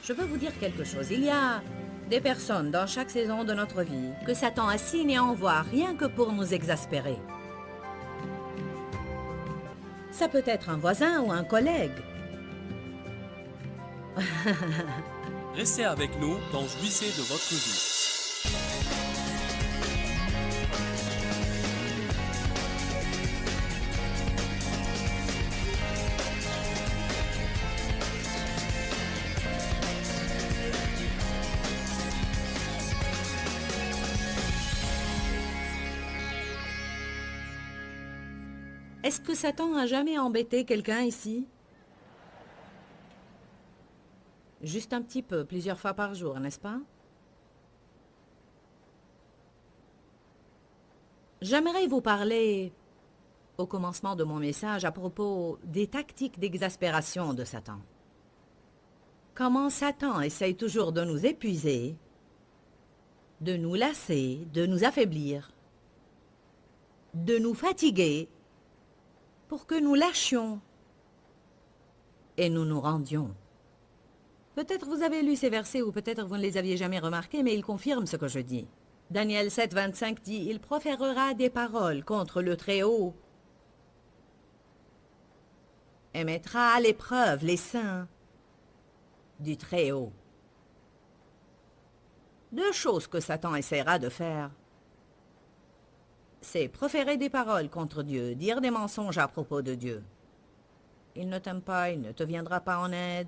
Je veux vous dire quelque chose. Il y a des personnes dans chaque saison de notre vie que Satan assigne et envoie rien que pour nous exaspérer. Ça peut être un voisin ou un collègue. Restez avec nous dans Jouissez de votre vie. Est-ce que Satan a jamais embêté quelqu'un ici? Juste un petit peu, plusieurs fois par jour, n'est-ce pas? J'aimerais vous parler, au commencement de mon message, à propos des tactiques d'exaspération de Satan. Comment Satan essaye toujours de nous épuiser, de nous lasser, de nous affaiblir, de nous fatiguer, pour que nous lâchions et nous nous rendions. Peut-être vous avez lu ces versets ou peut-être vous ne les aviez jamais remarqués, mais ils confirment ce que je dis. Daniel 7, 25 dit « Il proférera des paroles contre le Très-Haut et mettra à l'épreuve les saints du Très-Haut. » Deux choses que Satan essaiera de faire. C'est proférer des paroles contre Dieu, dire des mensonges à propos de Dieu. Il ne t'aime pas, il ne te viendra pas en aide.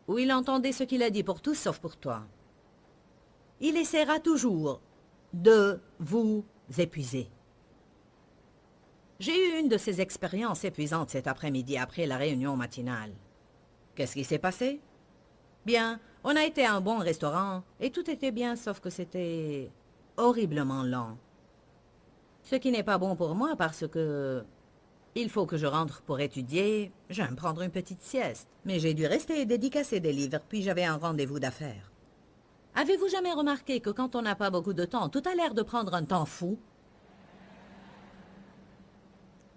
Ou il entendait ce qu'il a dit pour tous sauf pour toi. Il essaiera toujours de vous épuiser. J'ai eu une de ces expériences épuisantes cet après-midi après la réunion matinale. Qu'est-ce qui s'est passé? Bien, on a été à un bon restaurant et tout était bien sauf que c'était horriblement lent. Ce qui n'est pas bon pour moi parce que il faut que je rentre pour étudier. J'aime prendre une petite sieste. Mais j'ai dû rester et dédicacer des livres, puis j'avais un rendez-vous d'affaires. Avez-vous jamais remarqué que quand on n'a pas beaucoup de temps, tout a l'air de prendre un temps fou?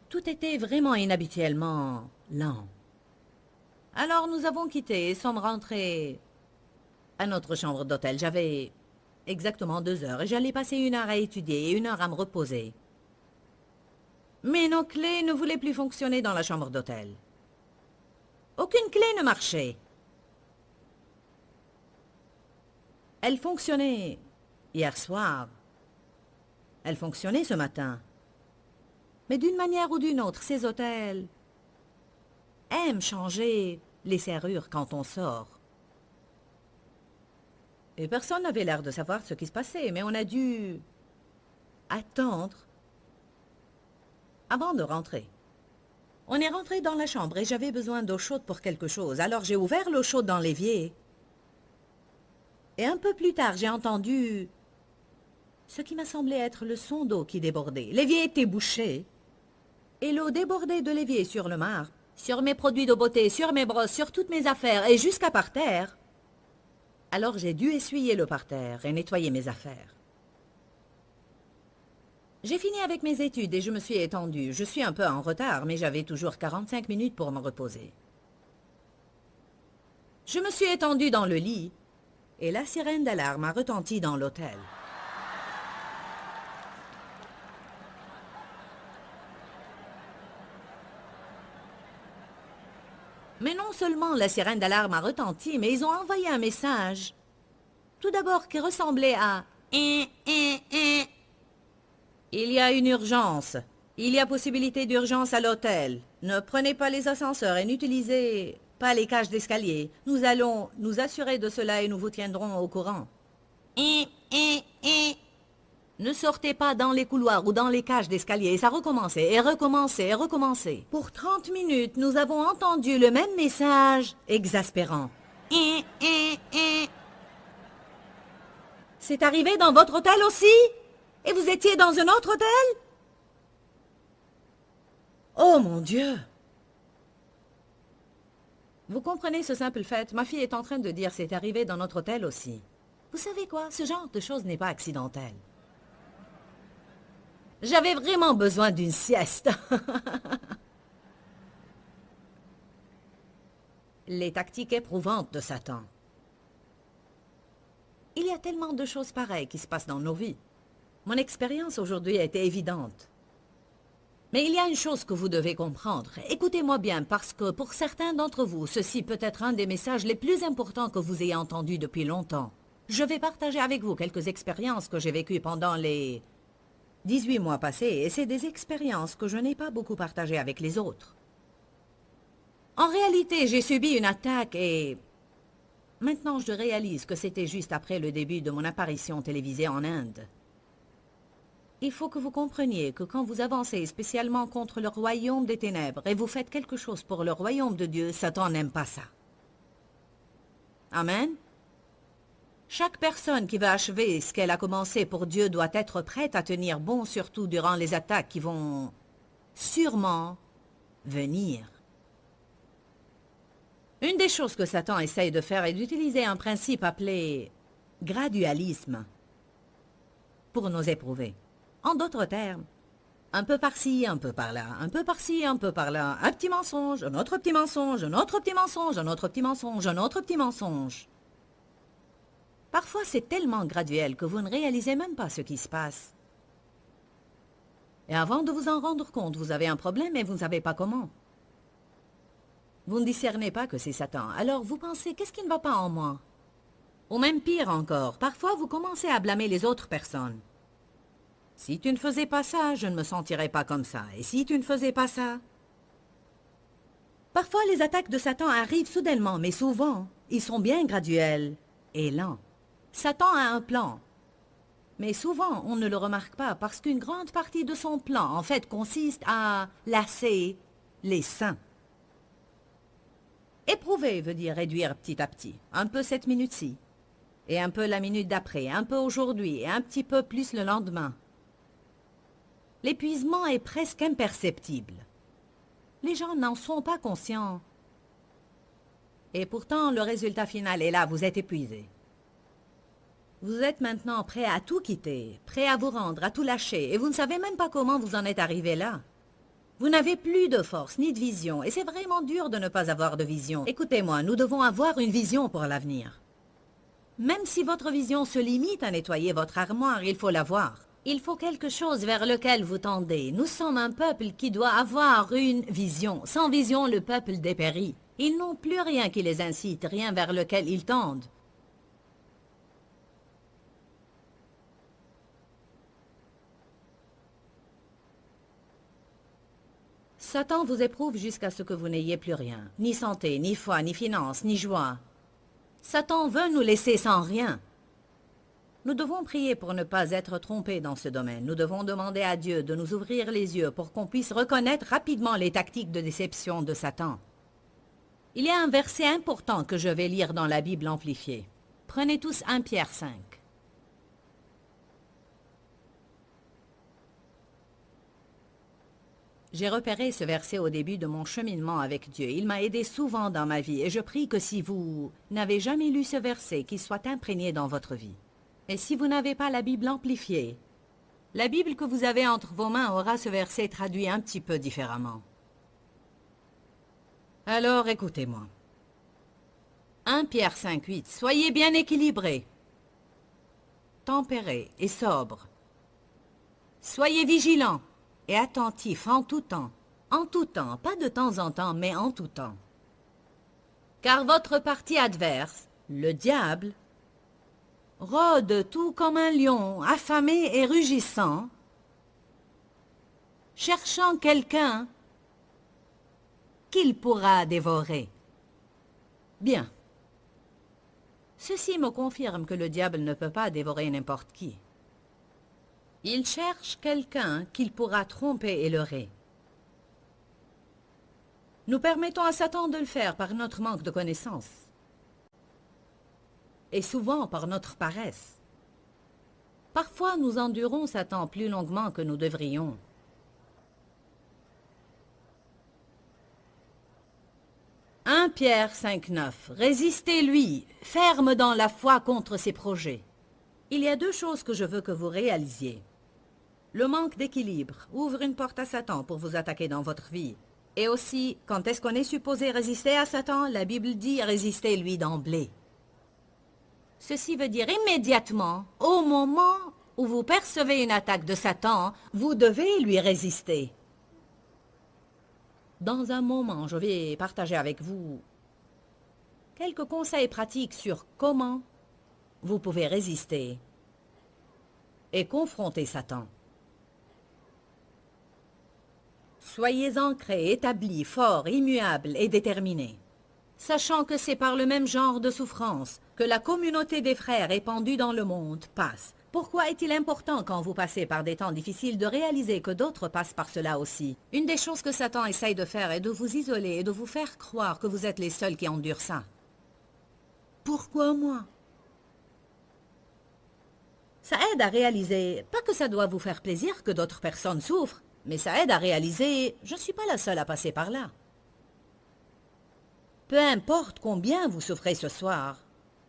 Tout était vraiment inhabituellement lent. Alors nous avons quitté et sommes rentrés à notre chambre d'hôtel. J'avais exactement 2 heures et j'allais passer 1 heure à étudier et 1 heure à me reposer. Mais nos clés ne voulaient plus fonctionner dans la chambre d'hôtel. Aucune clé ne marchait. Elle fonctionnait hier soir. Elle fonctionnait ce matin. Mais d'une manière ou d'une autre, ces hôtels aiment changer les serrures quand on sort. Et personne n'avait l'air de savoir ce qui se passait, mais on a dû attendre avant de rentrer. On est rentré dans la chambre et j'avais besoin d'eau chaude pour quelque chose. Alors j'ai ouvert l'eau chaude dans l'évier. Et un peu plus tard, j'ai entendu ce qui m'a semblé être le son d'eau qui débordait. L'évier était bouché et l'eau débordait de l'évier sur le marbre, sur mes produits de beauté, sur mes brosses, sur toutes mes affaires et jusqu'à par terre. Alors j'ai dû essuyer le parterre et nettoyer mes affaires. J'ai fini avec mes études et je me suis étendue. Je suis un peu en retard, mais j'avais toujours 45 minutes pour me reposer. Je me suis étendue dans le lit et la sirène d'alarme a retenti dans l'hôtel. Mais non seulement la sirène d'alarme a retenti, mais ils ont envoyé un message. Tout d'abord qui ressemblait à « Il y a une urgence. Il y a possibilité d'urgence à l'hôtel. Ne prenez pas les ascenseurs et n'utilisez pas les cages d'escalier. Nous allons nous assurer de cela et nous vous tiendrons au courant. Ne sortez pas dans les couloirs ou dans les cages d'escalier. Ça recommençait et recommençait et recommençait. Pour 30 minutes, nous avons entendu le même message exaspérant. C'est arrivé dans votre hôtel aussi? Et vous étiez dans un autre hôtel? Oh mon Dieu! Vous comprenez ce simple fait? Ma fille est en train de dire c'est arrivé dans notre hôtel aussi. Vous savez quoi? Ce genre de chose n'est pas accidentel. J'avais vraiment besoin d'une sieste. les tactiques éprouvantes de Satan. Il y a tellement de choses pareilles qui se passent dans nos vies. Mon expérience aujourd'hui a été évidente. Mais il y a une chose que vous devez comprendre. Écoutez-moi bien, parce que pour certains d'entre vous, ceci peut être un des messages les plus importants que vous ayez entendus depuis longtemps. Je vais partager avec vous quelques expériences que j'ai vécues pendant les 18 mois passés, et c'est des expériences que je n'ai pas beaucoup partagées avec les autres. En réalité, j'ai subi une attaque et... Maintenant, je réalise que c'était juste après le début de mon apparition télévisée en Inde. Il faut que vous compreniez que quand vous avancez spécialement contre le royaume des ténèbres et vous faites quelque chose pour le royaume de Dieu, Satan n'aime pas ça. Amen. Chaque personne qui va achever ce qu'elle a commencé pour Dieu doit être prête à tenir bon, surtout durant les attaques qui vont sûrement venir. Une des choses que Satan essaye de faire est d'utiliser un principe appelé gradualisme pour nous éprouver. En d'autres termes, un peu par-ci, un peu par-là, un peu par-ci, un peu par-là, un petit mensonge, un autre petit mensonge, un autre petit mensonge, un autre petit mensonge, un autre petit mensonge. Parfois, c'est tellement graduel que vous ne réalisez même pas ce qui se passe. Et avant de vous en rendre compte, vous avez un problème et vous ne savez pas comment. Vous ne discernez pas que c'est Satan. Alors vous pensez, qu'est-ce qui ne va pas en moi? Ou même pire encore, parfois vous commencez à blâmer les autres personnes. Si tu ne faisais pas ça, je ne me sentirais pas comme ça. Et si tu ne faisais pas ça? Parfois, les attaques de Satan arrivent soudainement, mais souvent, ils sont bien graduels et lents. Satan a un plan. Mais souvent, on ne le remarque pas parce qu'une grande partie de son plan, en fait, consiste à lasser les saints. Éprouver veut dire réduire petit à petit. Un peu cette minute-ci, et un peu la minute d'après, un peu aujourd'hui, et un petit peu plus le lendemain. L'épuisement est presque imperceptible. Les gens n'en sont pas conscients. Et pourtant, le résultat final est là, vous êtes épuisé. Vous êtes maintenant prêt à tout quitter, prêt à vous rendre, à tout lâcher, et vous ne savez même pas comment vous en êtes arrivé là. Vous n'avez plus de force ni de vision, et c'est vraiment dur de ne pas avoir de vision. Écoutez-moi, nous devons avoir une vision pour l'avenir. Même si votre vision se limite à nettoyer votre armoire, il faut l'avoir. Il faut quelque chose vers lequel vous tendez. Nous sommes un peuple qui doit avoir une vision. Sans vision, le peuple dépérit. Ils n'ont plus rien qui les incite, rien vers lequel ils tendent. Satan vous éprouve jusqu'à ce que vous n'ayez plus rien. Ni santé, ni foi, ni finances, ni joie. Satan veut nous laisser sans rien. Nous devons prier pour ne pas être trompés dans ce domaine. Nous devons demander à Dieu de nous ouvrir les yeux pour qu'on puisse reconnaître rapidement les tactiques de déception de Satan. Il y a un verset important que je vais lire dans la Bible amplifiée. Prenez tous 1 Pierre 5. J'ai repéré ce verset au début de mon cheminement avec Dieu. Il m'a aidé souvent dans ma vie et je prie que si vous n'avez jamais lu ce verset, qu'il soit imprégné dans votre vie. Et si vous n'avez pas la Bible amplifiée, la Bible que vous avez entre vos mains aura ce verset traduit un petit peu différemment. Alors écoutez-moi. 1 Pierre 5,8. Soyez bien équilibrés, tempérés et sobres. Soyez vigilants et attentifs en tout temps. En tout temps, pas de temps en temps, mais en tout temps. Car votre parti adverse, le diable, rôde tout comme un lion, affamé et rugissant, cherchant quelqu'un qu'il pourra dévorer. Bien. Ceci me confirme que le diable ne peut pas dévorer n'importe qui. Il cherche quelqu'un qu'il pourra tromper et leurrer. Nous permettons à Satan de le faire par notre manque de connaissances. Et souvent par notre paresse. Parfois, nous endurons Satan plus longuement que nous devrions. « 1 Pierre 5,9 Résistez-lui, ferme dans la foi contre ses projets. » Il y a deux choses que je veux que vous réalisiez. Le manque d'équilibre ouvre une porte à Satan pour vous attaquer dans votre vie. Et aussi, quand est-ce qu'on est supposé résister à Satan? La Bible dit résistez-lui d'emblée. Ceci veut dire immédiatement, au moment où vous percevez une attaque de Satan, vous devez lui résister. Dans un moment, je vais partager avec vous quelques conseils pratiques sur comment vous pouvez résister et confronter Satan. Soyez ancrés, établis, forts, immuables et déterminés, sachant que c'est par le même genre de souffrance que la communauté des frères épandue dans le monde passe. Pourquoi est-il important quand vous passez par des temps difficiles de réaliser que d'autres passent par cela aussi? Une des choses que Satan essaye de faire est de vous isoler et de vous faire croire que vous êtes les seuls qui endurent ça. Pourquoi moi? Ça aide à réaliser, pas que ça doit vous faire plaisir que d'autres personnes souffrent, mais ça aide à réaliser, je ne suis pas la seule à passer par là. Peu importe combien vous souffrez ce soir,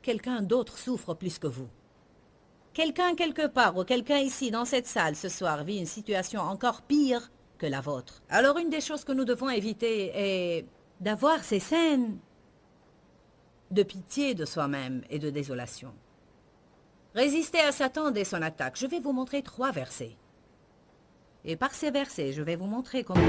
quelqu'un d'autre souffre plus que vous. Quelqu'un quelque part ou quelqu'un ici dans cette salle ce soir vit une situation encore pire que la vôtre. Alors une des choses que nous devons éviter est d'avoir ces scènes de pitié de soi-même et de désolation. Résistez à Satan dès son attaque. Je vais vous montrer 3 versets. Et par ces versets, je vais vous montrer comment...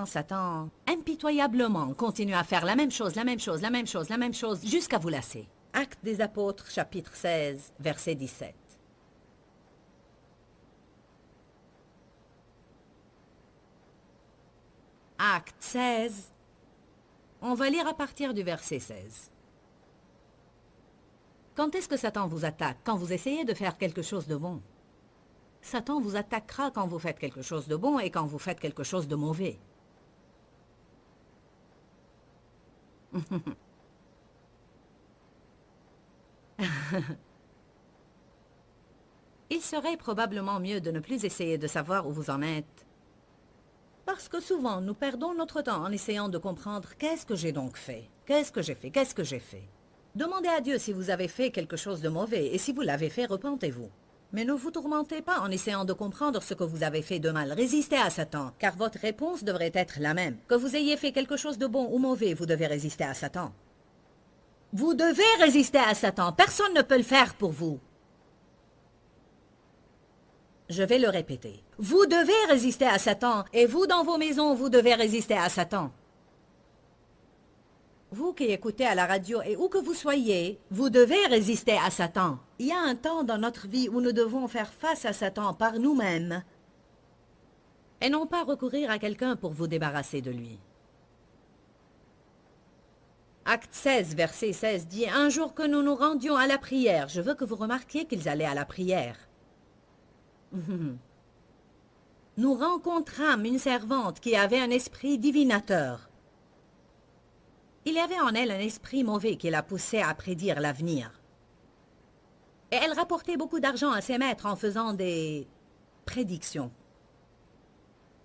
Satan, impitoyablement, continue à faire la même chose, jusqu'à vous lasser. Actes des Apôtres, chapitre 16, verset 17. Acte 16, on va lire à partir du verset 16. Quand est-ce que Satan vous attaque? Quand vous essayez de faire quelque chose de bon. Satan vous attaquera quand vous faites quelque chose de bon et quand vous faites quelque chose de mauvais. Il serait probablement mieux de ne plus essayer de savoir où vous en êtes. Parce que souvent, nous perdons notre temps en essayant de comprendre qu'est-ce que j'ai donc fait. Qu'est-ce que j'ai fait? Qu'est-ce que j'ai fait? Demandez à Dieu si vous avez fait quelque chose de mauvais et si vous l'avez fait, repentez-vous. Mais ne vous tourmentez pas en essayant de comprendre ce que vous avez fait de mal. Résistez à Satan, car votre réponse devrait être la même. Que vous ayez fait quelque chose de bon ou mauvais, vous devez résister à Satan. Vous devez résister à Satan. Personne ne peut le faire pour vous. Je vais le répéter. Vous devez résister à Satan. Et vous, dans vos maisons, vous devez résister à Satan. Vous qui écoutez à la radio et où que vous soyez, vous devez résister à Satan. Il y a un temps dans notre vie où nous devons faire face à Satan par nous-mêmes et non pas recourir à quelqu'un pour vous débarrasser de lui. Acte 16, verset 16 dit « Un jour que nous nous rendions à la prière », je veux que vous remarquiez qu'ils allaient à la prière. Nous rencontrâmes une servante qui avait un esprit divinateur. Il y avait en elle un esprit mauvais qui la poussait à prédire l'avenir. Et elle rapportait beaucoup d'argent à ses maîtres en faisant des prédictions.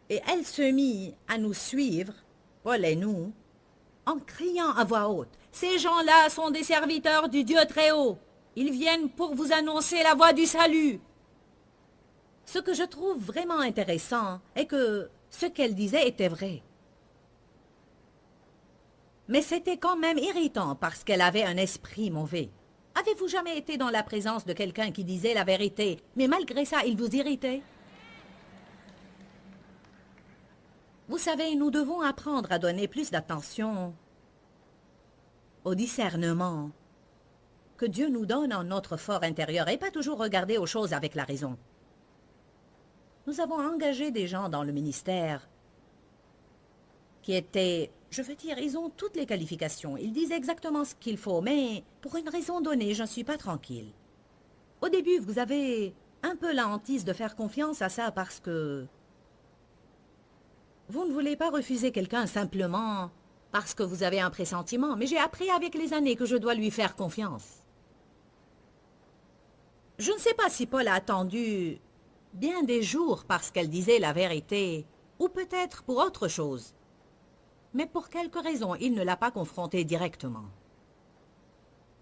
Et elle se mit à nous suivre, Paul et nous, en criant à voix haute. Ces gens-là sont des serviteurs du Dieu très haut. Ils viennent pour vous annoncer la voie du salut. Ce que je trouve vraiment intéressant est que ce qu'elle disait était vrai. Mais c'était quand même irritant parce qu'elle avait un esprit mauvais. Avez-vous jamais été dans la présence de quelqu'un qui disait la vérité, mais malgré ça, il vous irritait? Vous savez, nous devons apprendre à donner plus d'attention au discernement que Dieu nous donne en notre fort intérieur et pas toujours regarder aux choses avec la raison. Nous avons engagé des gens dans le ministère qui étaient, je veux dire, ils ont toutes les qualifications. Ils disent exactement ce qu'il faut, mais pour une raison donnée, je ne suis pas tranquille. Au début, vous avez un peu la hantise de faire confiance à ça parce que vous ne voulez pas refuser quelqu'un simplement parce que vous avez un pressentiment. Mais j'ai appris avec les années que je dois lui faire confiance. Je ne sais pas si Paul a attendu bien des jours parce qu'elle disait la vérité, ou peut-être pour autre chose. Mais pour quelque raison, il ne l'a pas confrontée directement.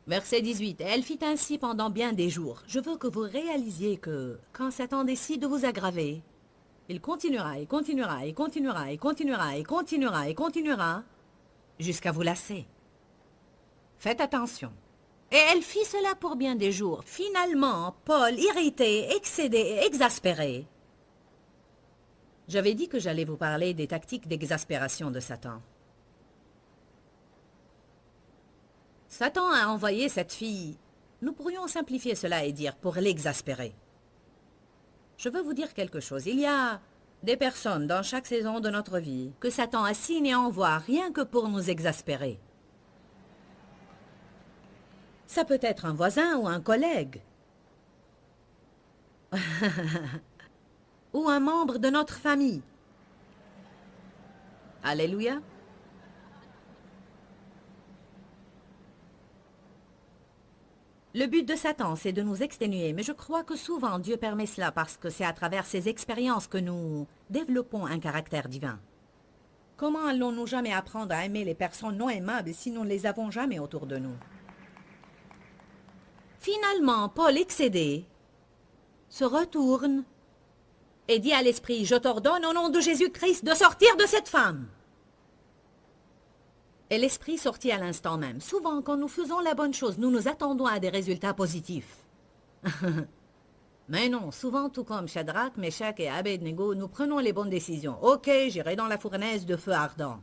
Verset 18. Elle fit ainsi pendant bien des jours. Je veux que vous réalisiez que, quand Satan décide de vous aggraver, il continuera et continuera et continuera et continuera et continuera et continuera jusqu'à vous lasser. Faites attention. Et elle fit cela pour bien des jours. Finalement, Paul, irrité, excédé et exaspéré. J'avais dit que j'allais vous parler des tactiques d'exaspération de Satan. Satan a envoyé cette fille. Nous pourrions simplifier cela et dire pour l'exaspérer. Je veux vous dire quelque chose. Il y a des personnes dans chaque saison de notre vie que Satan assigne et envoie rien que pour nous exaspérer. Ça peut être un voisin ou un collègue. Ou un membre de notre famille. Alléluia. Le but de Satan, c'est de nous exténuer, mais je crois que souvent Dieu permet cela parce que c'est à travers ces expériences que nous développons un caractère divin. Comment allons-nous jamais apprendre à aimer les personnes non aimables si nous ne les avons jamais autour de nous? Finalement, Paul, excédé, se retourne et dit à l'esprit, « Je t'ordonne au nom de Jésus-Christ de sortir de cette femme. » Et l'esprit sortit à l'instant même. Souvent, quand nous faisons la bonne chose, nous nous attendons à des résultats positifs. Mais non, souvent, tout comme Shadrach, Meshach et Abednego, nous prenons les bonnes décisions. « Ok, j'irai dans la fournaise de feu ardent. »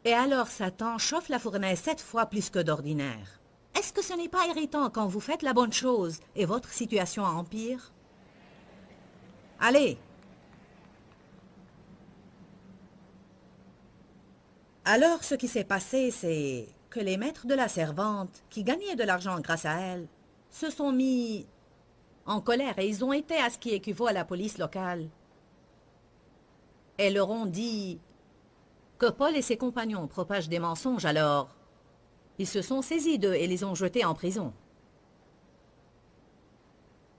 Et alors Satan chauffe la fournaise 7 fois plus que d'ordinaire. Est-ce que ce n'est pas irritant quand vous faites la bonne chose et votre situation empire? Allez! Alors ce qui s'est passé, c'est que les maîtres de la servante, qui gagnaient de l'argent grâce à elle, se sont mis en colère et ils ont été à ce qui équivaut à la police locale. Et leur ont dit que Paul et ses compagnons propagent des mensonges, alors ils se sont saisis d'eux et les ont jetés en prison.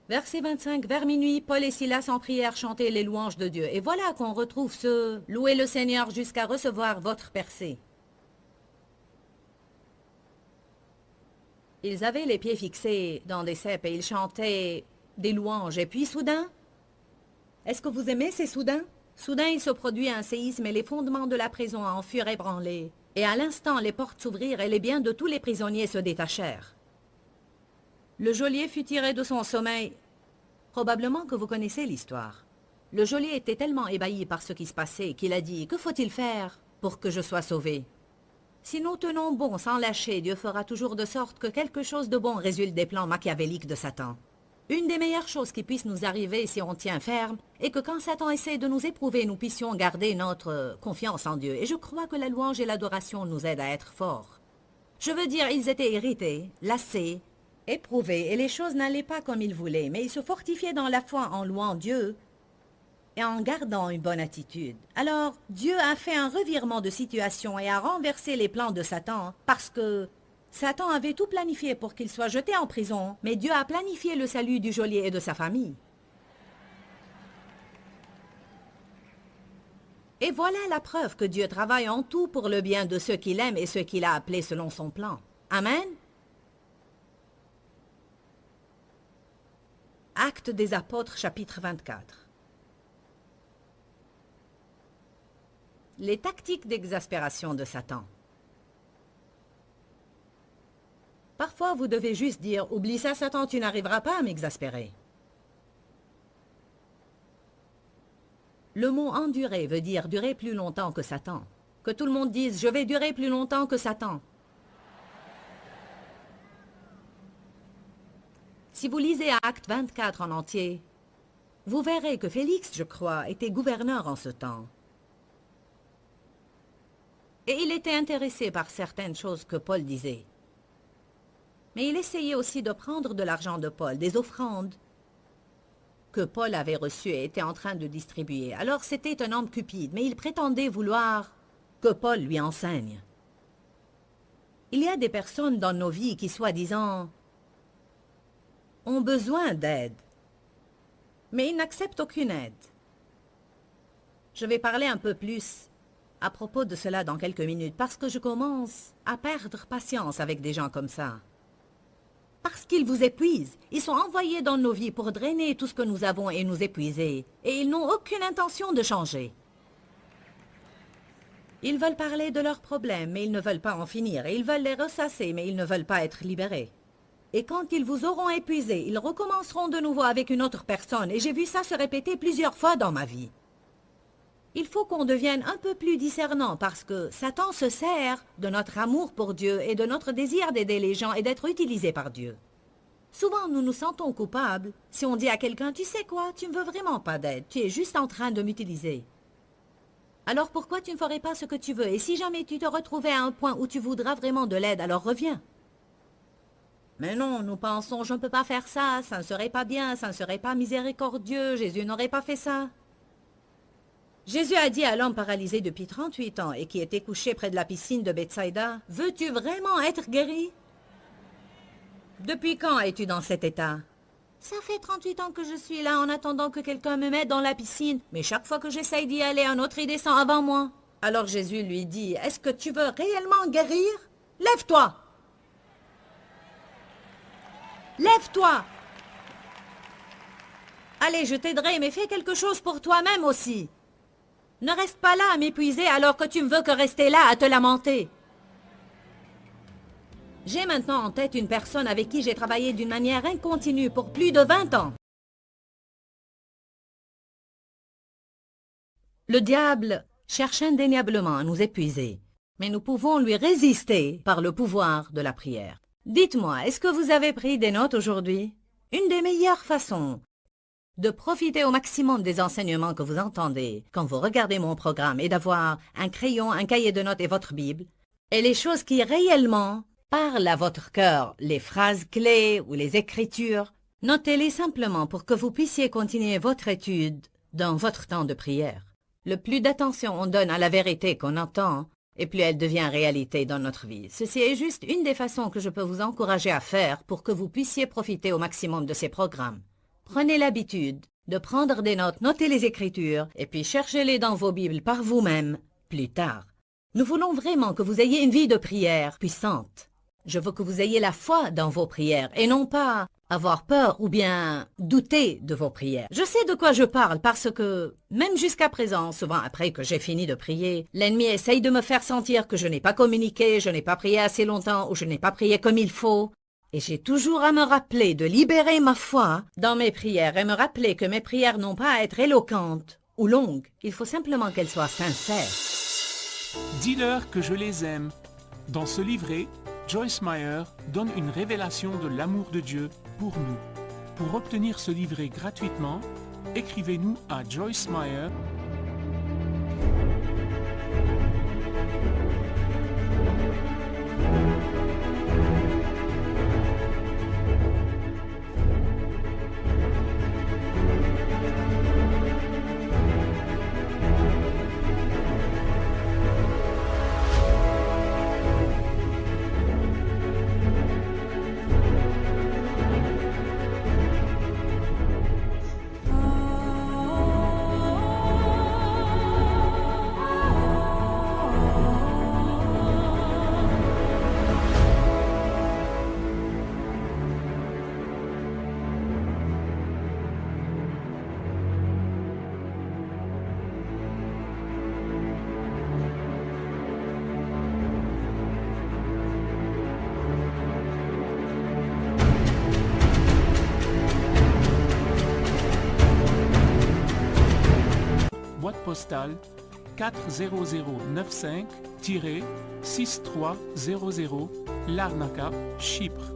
Verset 25, vers minuit, Paul et Silas en prière chantaient les louanges de Dieu. Et voilà qu'on retrouve ce « Louez le Seigneur jusqu'à recevoir votre percée ». Ils avaient les pieds fixés dans des cèpes et ils chantaient des louanges. Et puis soudain, est-ce que vous aimez ces soudains? Soudain, il se produit un séisme et les fondements de la prison en furent ébranlés. Et à l'instant, les portes s'ouvrirent et les biens de tous les prisonniers se détachèrent. Le geôlier fut tiré de son sommeil. Probablement que vous connaissez l'histoire. Le geôlier était tellement ébahi par ce qui se passait qu'il a dit « Que faut-il faire pour que je sois sauvé ?» Si nous tenons bon sans lâcher, Dieu fera toujours de sorte que quelque chose de bon résulte des plans machiavéliques de Satan. Une des meilleures choses qui puissent nous arriver si on tient ferme est que quand Satan essaie de nous éprouver, nous puissions garder notre confiance en Dieu. Et je crois que la louange et l'adoration nous aident à être forts. Je veux dire, ils étaient irrités, lassés, éprouvés, et les choses n'allaient pas comme ils voulaient. Mais ils se fortifiaient dans la foi en louant Dieu et en gardant une bonne attitude. Alors, Dieu a fait un revirement de situation et a renversé les plans de Satan parce que Satan avait tout planifié pour qu'il soit jeté en prison, mais Dieu a planifié le salut du geôlier et de sa famille. Et voilà la preuve que Dieu travaille en tout pour le bien de ceux qu'il aime et ceux qu'il a appelés selon son plan. Amen. Actes des Apôtres, chapitre 24. Les tactiques d'exaspération de Satan. Parfois, vous devez juste dire « Oublie ça, Satan, tu n'arriveras pas à m'exaspérer. » Le mot endurer veut dire durer plus longtemps que Satan. Que tout le monde dise « je vais durer plus longtemps que Satan ». Si vous lisez Acte 24 en entier, vous verrez que Félix, je crois, était gouverneur en ce temps. Et il était intéressé par certaines choses que Paul disait. Mais il essayait aussi de prendre de l'argent de Paul, des offrandes que Paul avait reçues et était en train de distribuer. Alors c'était un homme cupide, mais il prétendait vouloir que Paul lui enseigne. Il y a des personnes dans nos vies qui, soi-disant, ont besoin d'aide, mais ils n'acceptent aucune aide. Je vais parler un peu plus à propos de cela dans quelques minutes, parce que je commence à perdre patience avec des gens comme ça. Parce qu'ils vous épuisent. Ils sont envoyés dans nos vies pour drainer tout ce que nous avons et nous épuiser, et ils n'ont aucune intention de changer. Ils veulent parler de leurs problèmes, mais ils ne veulent pas en finir, et ils veulent les ressasser, mais ils ne veulent pas être libérés. Et quand ils vous auront épuisé, ils recommenceront de nouveau avec une autre personne, et j'ai vu ça se répéter plusieurs fois dans ma vie. Il faut qu'on devienne un peu plus discernant parce que Satan se sert de notre amour pour Dieu et de notre désir d'aider les gens et d'être utilisé par Dieu. Souvent, nous nous sentons coupables si on dit à quelqu'un « Tu sais quoi, tu ne veux vraiment pas d'aide, tu es juste en train de m'utiliser. » Alors pourquoi tu ne ferais pas ce que tu veux? Et si jamais tu te retrouvais à un point où tu voudras vraiment de l'aide, alors reviens. Mais non, nous pensons « Je ne peux pas faire ça, ça ne serait pas bien, ça ne serait pas miséricordieux, Jésus n'aurait pas fait ça. » Jésus a dit à l'homme paralysé depuis 38 ans et qui était couché près de la piscine de Bethsaïda, « Veux-tu vraiment être guéri? » Depuis quand es-tu dans cet état? Ça fait 38 ans que je suis là en attendant que quelqu'un me mette dans la piscine, mais chaque fois que j'essaye d'y aller, un autre y descend avant moi. Alors Jésus lui dit, « Est-ce que tu veux réellement guérir? Lève-toi! Lève-toi! Allez, je t'aiderai, mais fais quelque chose pour toi-même aussi. Ne reste pas là à m'épuiser alors que tu ne veux que rester là à te lamenter. » J'ai maintenant en tête une personne avec qui j'ai travaillé d'une manière incontinue pour plus de 20 ans. Le diable cherche indéniablement à nous épuiser, mais nous pouvons lui résister par le pouvoir de la prière. Dites-moi, est-ce que vous avez pris des notes aujourd'hui? Une des meilleures façons de profiter au maximum des enseignements que vous entendez quand vous regardez mon programme est d'avoir un crayon, un cahier de notes et votre Bible, et les choses qui réellement parlent à votre cœur, les phrases clés ou les écritures, notez-les simplement pour que vous puissiez continuer votre étude dans votre temps de prière. Le plus d'attention on donne à la vérité qu'on entend, et plus elle devient réalité dans notre vie. Ceci est juste une des façons que je peux vous encourager à faire pour que vous puissiez profiter au maximum de ces programmes. Prenez l'habitude de prendre des notes, notez les Écritures, et puis cherchez-les dans vos Bibles par vous-même plus tard. Nous voulons vraiment que vous ayez une vie de prière puissante. Je veux que vous ayez la foi dans vos prières, et non pas avoir peur ou bien douter de vos prières. Je sais de quoi je parle parce que, même jusqu'à présent, souvent après que j'ai fini de prier, l'ennemi essaye de me faire sentir que je n'ai pas communiqué, je n'ai pas prié assez longtemps ou je n'ai pas prié comme il faut. Et j'ai toujours à me rappeler de libérer ma foi dans mes prières et me rappeler que mes prières n'ont pas à être éloquentes ou longues. Il faut simplement qu'elles soient sincères. Dis-leur que je les aime. Dans ce livret, Joyce Meyer donne une révélation de l'amour de Dieu pour nous. Pour obtenir ce livret gratuitement, écrivez-nous à Joyce Meyer, postale 40095-6300 Larnaca, Chypre.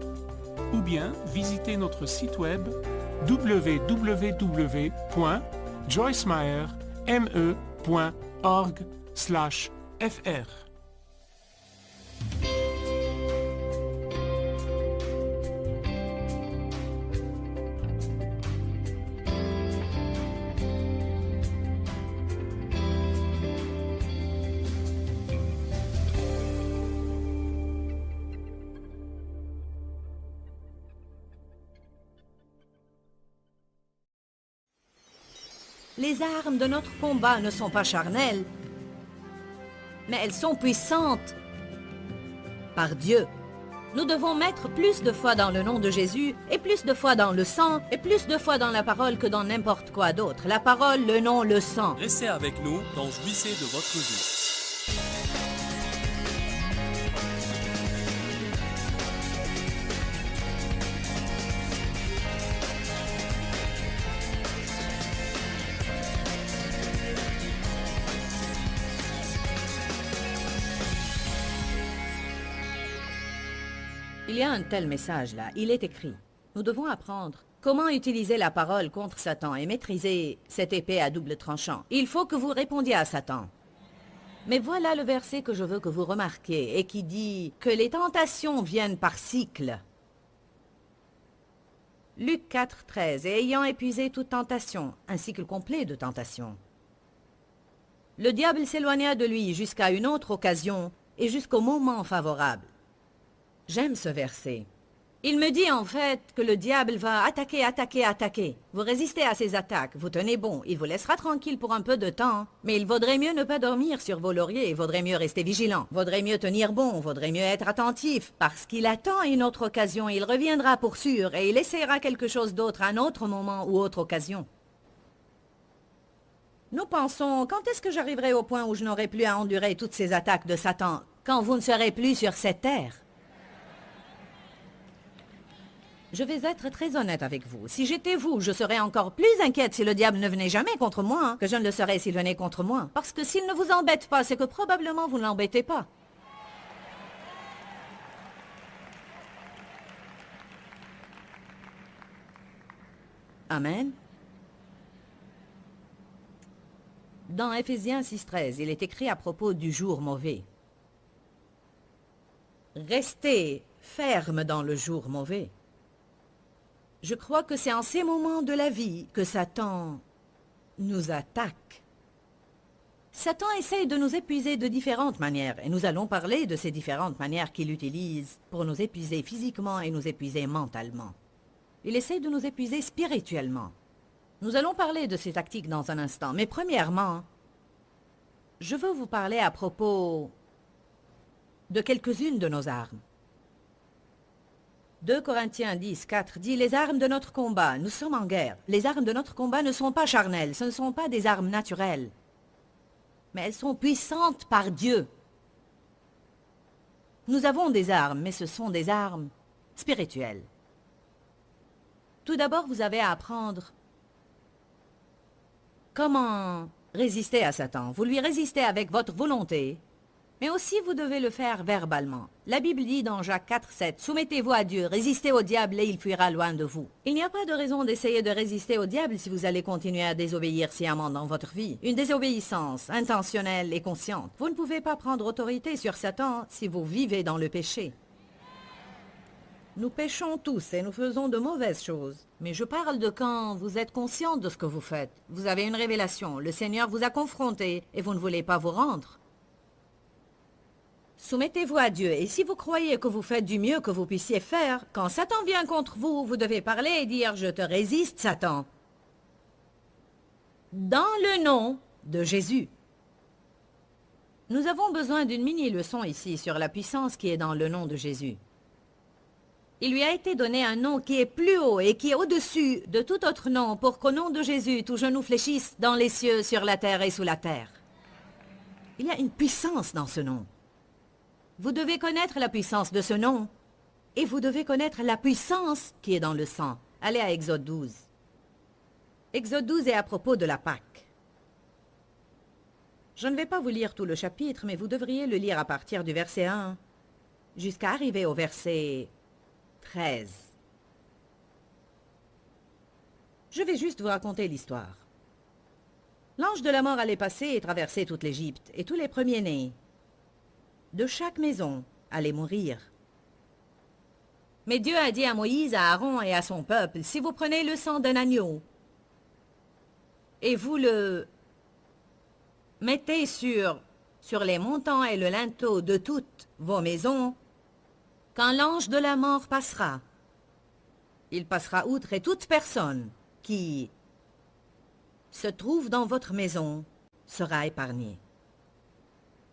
Ou bien visitez notre site web www.joycemeyer.org/fr. Les armes de notre combat ne sont pas charnelles, mais elles sont puissantes par Dieu. Nous devons mettre plus de foi dans le nom de Jésus, et plus de foi dans le sang, et plus de foi dans la parole que dans n'importe quoi d'autre. La parole, le nom, le sang. Restez avec nous dans Jouissez de votre vie. Il y a un tel message là, il est écrit. Nous devons apprendre comment utiliser la parole contre Satan et maîtriser cette épée à double tranchant. Il faut que vous répondiez à Satan. Mais voilà le verset que je veux que vous remarquiez et qui dit que les tentations viennent par cycle. Luc 4, 13. Et ayant épuisé toute tentation, un cycle complet de tentation. Le diable s'éloigna de lui jusqu'à une autre occasion et jusqu'au moment favorable. J'aime ce verset. Il me dit en fait que le diable va attaquer, attaquer, attaquer. Vous résistez à ses attaques, vous tenez bon, il vous laissera tranquille pour un peu de temps, mais il vaudrait mieux ne pas dormir sur vos lauriers, il vaudrait mieux rester vigilant, vaudrait mieux tenir bon, vaudrait mieux être attentif, parce qu'il attend une autre occasion, il reviendra pour sûr, et il essaiera quelque chose d'autre à un autre moment ou autre occasion. Nous pensons, quand est-ce que j'arriverai au point où je n'aurai plus à endurer toutes ces attaques de Satan, quand vous ne serez plus sur cette terre? Je vais être très honnête avec vous. Si j'étais vous, je serais encore plus inquiète si le diable ne venait jamais contre moi, que je ne le serais s'il venait contre moi. Parce que s'il ne vous embête pas, c'est que probablement vous ne l'embêtez pas. Amen. Dans Éphésiens 6,13, il est écrit à propos du jour mauvais. Restez ferme dans le jour mauvais. Je crois que c'est en ces moments de la vie que Satan nous attaque. Satan essaye de nous épuiser de différentes manières, et nous allons parler de ces différentes manières qu'il utilise pour nous épuiser physiquement et nous épuiser mentalement. Il essaye de nous épuiser spirituellement. Nous allons parler de ces tactiques dans un instant, mais premièrement, je veux vous parler à propos de quelques-unes de nos armes. 2 Corinthiens 10, 4 dit « Les armes de notre combat, nous sommes en guerre. Les armes de notre combat ne sont pas charnelles, ce ne sont pas des armes naturelles. Mais elles sont puissantes par Dieu. Nous avons des armes, mais ce sont des armes spirituelles. Tout d'abord, vous avez à apprendre comment résister à Satan. Vous lui résistez avec votre volonté, mais aussi vous devez le faire verbalement. La Bible dit dans Jacques 4, 7, « Soumettez-vous à Dieu, résistez au diable et il fuira loin de vous. » Il n'y a pas de raison d'essayer de résister au diable si vous allez continuer à désobéir sciemment dans votre vie. Une désobéissance intentionnelle et consciente. Vous ne pouvez pas prendre autorité sur Satan si vous vivez dans le péché. Nous péchons tous et nous faisons de mauvaises choses. Mais je parle de quand vous êtes conscient de ce que vous faites. Vous avez une révélation, le Seigneur vous a confronté et vous ne voulez pas vous rendre. Soumettez-vous à Dieu, et si vous croyez que vous faites du mieux que vous puissiez faire, quand Satan vient contre vous, vous devez parler et dire « Je te résiste, Satan ». Dans le nom de Jésus. Nous avons besoin d'une mini-leçon ici sur la puissance qui est dans le nom de Jésus. Il lui a été donné un nom qui est plus haut et qui est au-dessus de tout autre nom pour qu'au nom de Jésus, tout genou fléchisse dans les cieux, sur la terre et sous la terre. Il y a une puissance dans ce nom. Vous devez connaître la puissance de ce nom et vous devez connaître la puissance qui est dans le sang. Allez à Exode 12. Exode 12 est à propos de la Pâque. Je ne vais pas vous lire tout le chapitre, mais vous devriez le lire à partir du verset 1 jusqu'à arriver au verset 13. Je vais juste vous raconter l'histoire. L'ange de la mort allait passer et traverser toute l'Égypte, et tous les premiers-nés de chaque maison allaient mourir. Mais Dieu a dit à Moïse, à Aaron et à son peuple, si vous prenez le sang d'un agneau et vous le mettez sur les montants et le linteau de toutes vos maisons, quand l'ange de la mort passera, il passera outre et toute personne qui se trouve dans votre maison sera épargnée.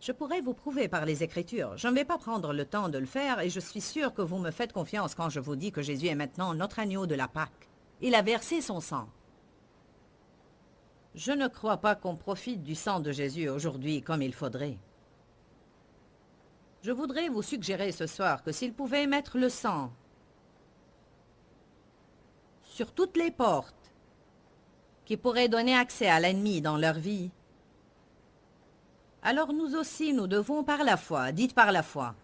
Je pourrais vous prouver par les Écritures. Je ne vais pas prendre le temps de le faire et je suis sûr que vous me faites confiance quand je vous dis que Jésus est maintenant notre agneau de la Pâque. Il a versé son sang. Je ne crois pas qu'on profite du sang de Jésus aujourd'hui comme il faudrait. Je voudrais vous suggérer ce soir que s'il pouvait mettre le sang sur toutes les portes qui pourraient donner accès à l'ennemi dans leur vie, alors nous aussi nous devons par la foi, dites par la foi,